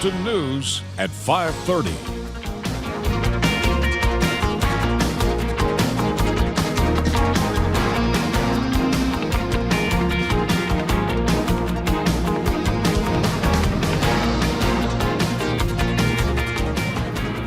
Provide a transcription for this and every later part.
Lexington News at 5:30.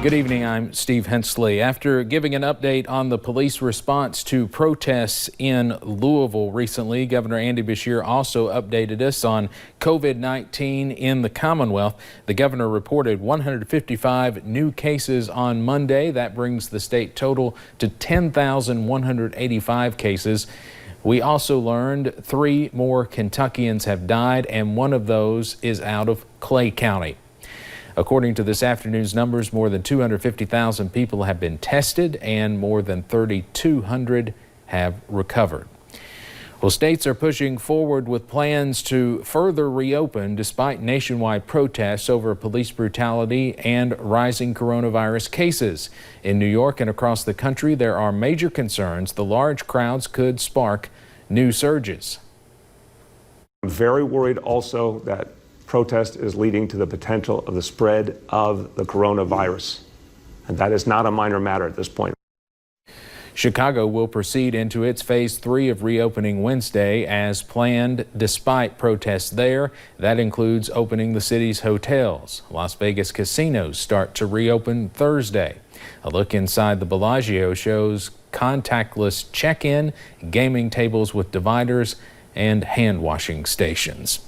Good evening, I'm Steve Hensley. After giving an update on the police response to protests in Louisville recently, Governor Andy Beshear also updated us on COVID-19 in the Commonwealth. The governor reported 155 new cases on Monday. That brings the state total to 10,185 cases. We also learned 3 more Kentuckians have died, and one of those is out of Clay County. According to this afternoon's numbers, more than 250,000 people have been tested and more than 3,200 have recovered. Well, states are pushing forward with plans to further reopen despite nationwide protests over police brutality and rising coronavirus cases. In New York and across the country, there are major concerns the large crowds could spark new surges. I'm very worried also that protest is leading to the potential of the spread of the coronavirus. And that is not a minor matter at this point. Chicago will proceed into its phase 3 of reopening Wednesday as planned despite protests there. That includes opening the city's hotels. Las Vegas casinos start to reopen Thursday. A look inside the Bellagio shows contactless check-in, gaming tables with dividers, and hand-washing stations.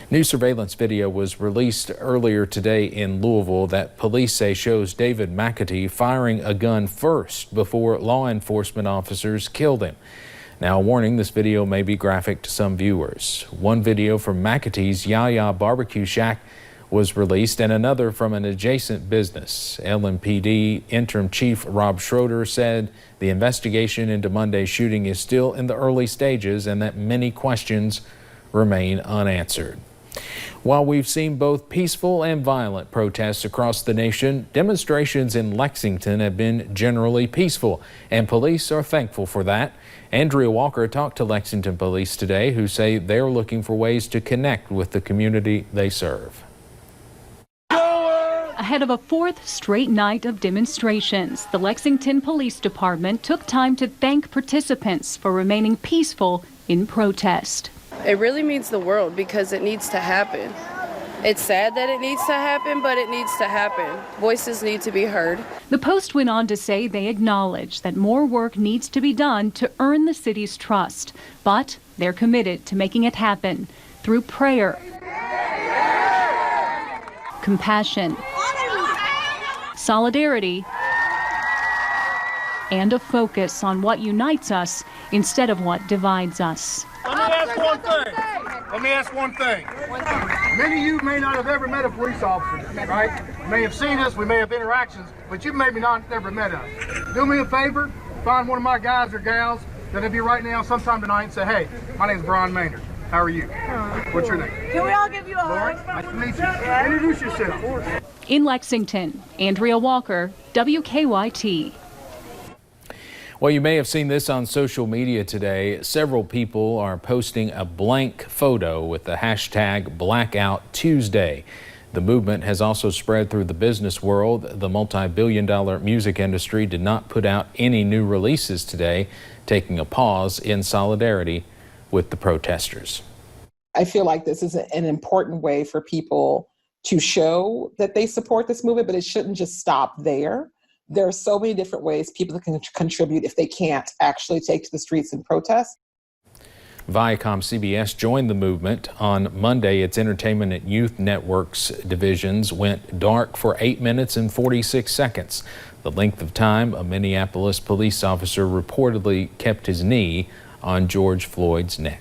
New surveillance video was released earlier today in Louisville that police say shows David McAtee firing a gun first before law enforcement officers killed him. Now, a warning, this video may be graphic to some viewers. One video from McAtee's Yaya Barbecue Shack was released and another from an adjacent business. LMPD Interim Chief Rob Schroeder said the investigation into Monday's shooting is still in the early stages and that many questions remain unanswered. While we've seen both peaceful and violent protests across the nation, demonstrations in Lexington have been generally peaceful, and police are thankful for that. Andrea Walker talked to Lexington police today, who say they're looking for ways to connect with the community they serve. Ahead of a 4th straight night of demonstrations, the Lexington Police Department took time to thank participants for remaining peaceful in protest. It really means the world because it needs to happen. It's sad that it needs to happen, but it needs to happen. Voices need to be heard. The Post went on to say they acknowledge that more work needs to be done to earn the city's trust, but they're committed to making it happen through prayer, compassion, solidarity, and a focus on what unites us instead of what divides us. Let me ask one thing. Many of you may not have ever met a police officer, right? You may have seen us, we may have interactions, but you maybe not never met us. Do me a favor, find one of my guys or gals that'll be right now sometime tonight and say, hey, my name's Brian Maynard. How are you? What's your name? Can we all give you a hug? Nice to meet you. Introduce yourself. In Lexington, Andrea Walker, WKYT. Well, you may have seen this on social media today. Several people are posting a blank photo with the hashtag Blackout Tuesday. The movement has also spread through the business world. The multi-billion-dollar music industry did not put out any new releases today, taking a pause in solidarity with the protesters. I feel like this is an important way for people to show that they support this movement, but it shouldn't just stop there. There are so many different ways people can contribute if they can't actually take to the streets and protest. Viacom CBS joined the movement. On Monday, its entertainment and youth networks divisions went dark for 8 minutes and 46 seconds. The length of time a Minneapolis police officer reportedly kept his knee on George Floyd's neck.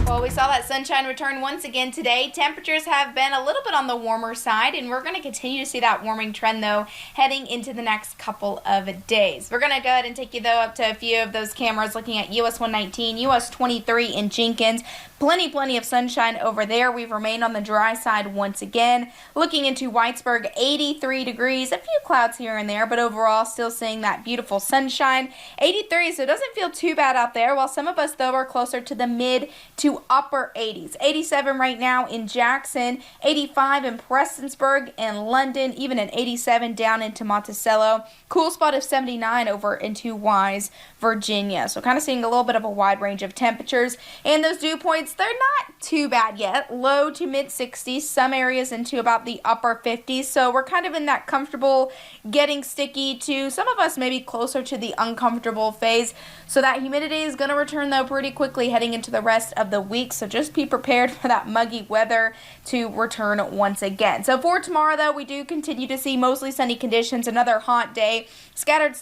Well, we saw that sunshine return once again today. Temperatures have been a little bit on the warmer side, and we're going to continue to see that warming trend, though, heading into the next couple of days. We're going to go ahead and take you, though, up to a few of those cameras looking at US 119, US 23 in Jenkins. Plenty of sunshine over there. We've remained on the dry side once again. Looking into Whitesburg, 83 degrees, a few clouds here and there, but overall still seeing that beautiful sunshine. 83, so it doesn't feel too bad out there, while some of us, though, are closer to the mid to upper 80s. 87 right now in Jackson, 85 in Prestonsburg and London, even an 87 down into Monticello. Cool spot of 79 over into Wise, Virginia. So kind of seeing a little bit of a wide range of temperatures. And those dew points, they're not too bad yet. Low to mid 60s, some areas into about the upper 50s. So we're kind of in that comfortable, getting sticky to some of us maybe closer to the uncomfortable phase. So that humidity is going to return though pretty quickly heading into the rest of the week. So just be prepared for that muggy weather to return once again. So for tomorrow though, we do continue to see mostly sunny conditions, another hot day. Scattered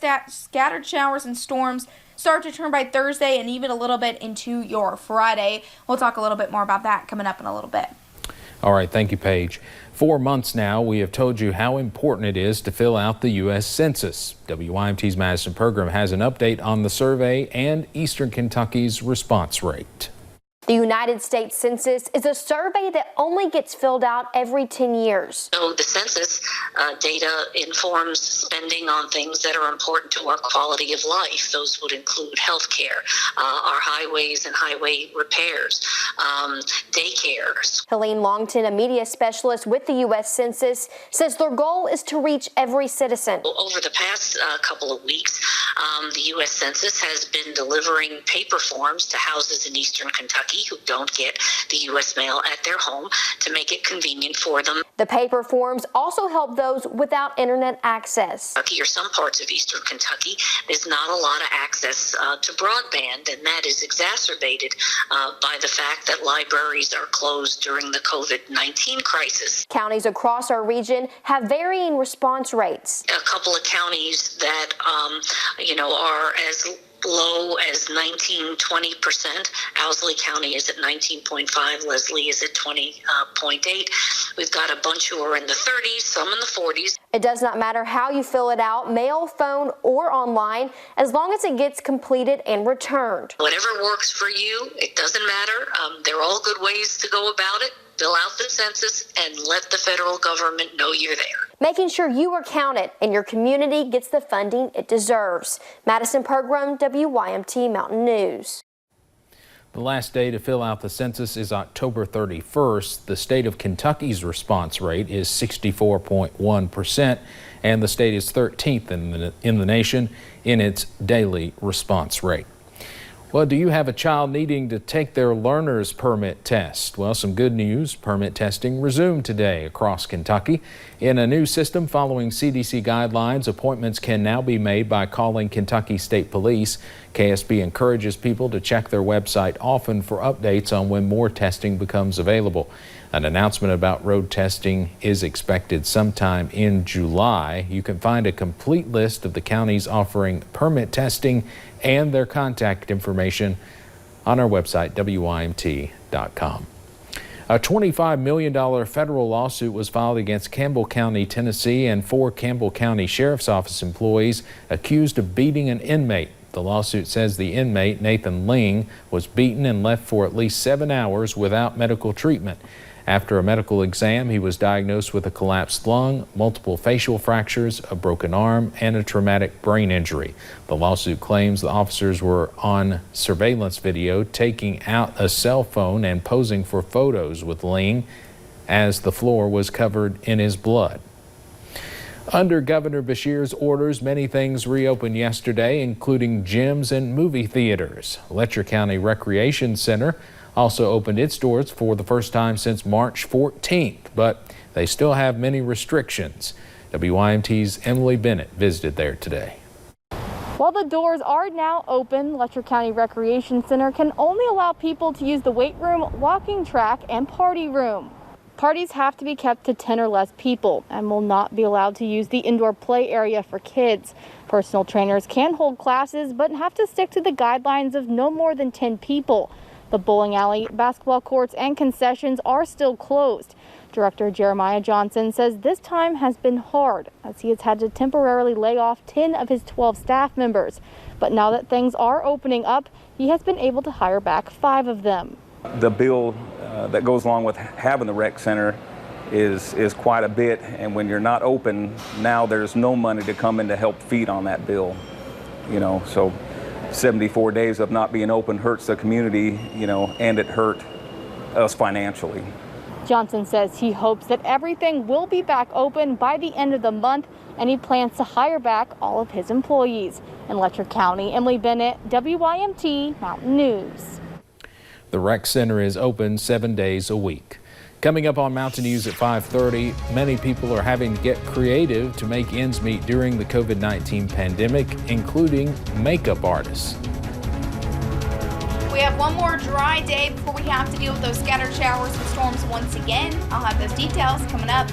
showers and storms start to turn by Thursday and even a little bit into your Friday. We'll talk a little bit more about that coming up in a little bit. All right, thank you, Paige. 4 months now, we have told you how important it is to fill out the U.S. Census. WYMT's Madison Pergram has an update on the survey and Eastern Kentucky's response rate. The United States Census is a survey that only gets filled out every 10 years. So the census data informs spending on things that are important to our quality of life. Those would include health care, our highways and highway repairs, daycares. Helene Longton, a media specialist with the U.S. Census, says their goal is to reach every citizen. Over the past couple of weeks, the U.S. Census has been delivering paper forms to houses in Eastern Kentucky who don't get the U.S. mail at their home to make it convenient for them. The paper forms also help those without internet access. Or some parts of Eastern Kentucky, there's not a lot of access to broadband, and that is exacerbated by the fact that libraries are closed during the COVID-19 crisis. Counties across our region have varying response rates. A couple of counties that, are as low as 19-20%. Owsley County is at 19.5. Leslie is at 20.8. We've got a bunch who are in the 30s, some in the 40s. It does not matter how you fill it out, mail, phone, or online, as long as it gets completed and returned. Whatever works for you, it doesn't matter. They're all good ways to go about it. Fill out the census and let the federal government know you're there. Making sure you are counted and your community gets the funding it deserves. Madison Pergram, WYMT Mountain News. The last day to fill out the census is October 31st. The state of Kentucky's response rate is 64.1%, and the state is 13th in the nation in its daily response rate. Well, do you have a child needing to take their learner's permit test? Well, some good news. Permit testing resumed today across Kentucky. In a new system following CDC guidelines, appointments can now be made by calling Kentucky State Police. KSB encourages people to check their website often for updates on when more testing becomes available. An announcement about road testing is expected sometime in July. You can find a complete list of the counties offering permit testing and their contact information on our website, WYMT.com. A $25 million federal lawsuit was filed against Campbell County, Tennessee, and 4 Campbell County Sheriff's Office employees accused of beating an inmate. The lawsuit says the inmate, Nathan Ling, was beaten and left for at least 7 hours without medical treatment. After a medical exam, he was diagnosed with a collapsed lung, multiple facial fractures, a broken arm, and a traumatic brain injury. The lawsuit claims the officers were on surveillance video taking out a cell phone and posing for photos with Ling as the floor was covered in his blood. Under Governor Beshear's orders, many things reopened yesterday, including gyms and movie theaters. Letcher County Recreation Center also opened its doors for the first time since March 14th, but they still have many restrictions. WYMT's Emily Bennett visited there today. While the doors are now open, Letcher County Recreation Center can only allow people to use the weight room, walking track, and party room. Parties have to be kept to 10 or less people and will not be allowed to use the indoor play area for kids. Personal trainers can hold classes but have to stick to the guidelines of no more than 10 people. The bowling alley, basketball courts, and concessions are still closed. Director Jeremiah Johnson says this time has been hard as he has had to temporarily lay off 10 of his 12 staff members. But now that things are opening up, he has been able to hire back 5 of them. The bill that goes along with having the rec center is quite a bit, and when you're not open, now there's no money to come in to help feed on that bill. You know, so 74 days of not being open hurts the community, you know, and it hurt us financially. Johnson says he hopes that everything will be back open by the end of the month, and he plans to hire back all of his employees. In Letcher County, Emily Bennett, WYMT Mountain News. The rec center is open 7 days a week. Coming up on Mountain News at 5:30, many people are having to get creative to make ends meet during the COVID-19 pandemic, including makeup artists. We have one more dry day before we have to deal with those scattered showers and storms once again. I'll have those details coming up.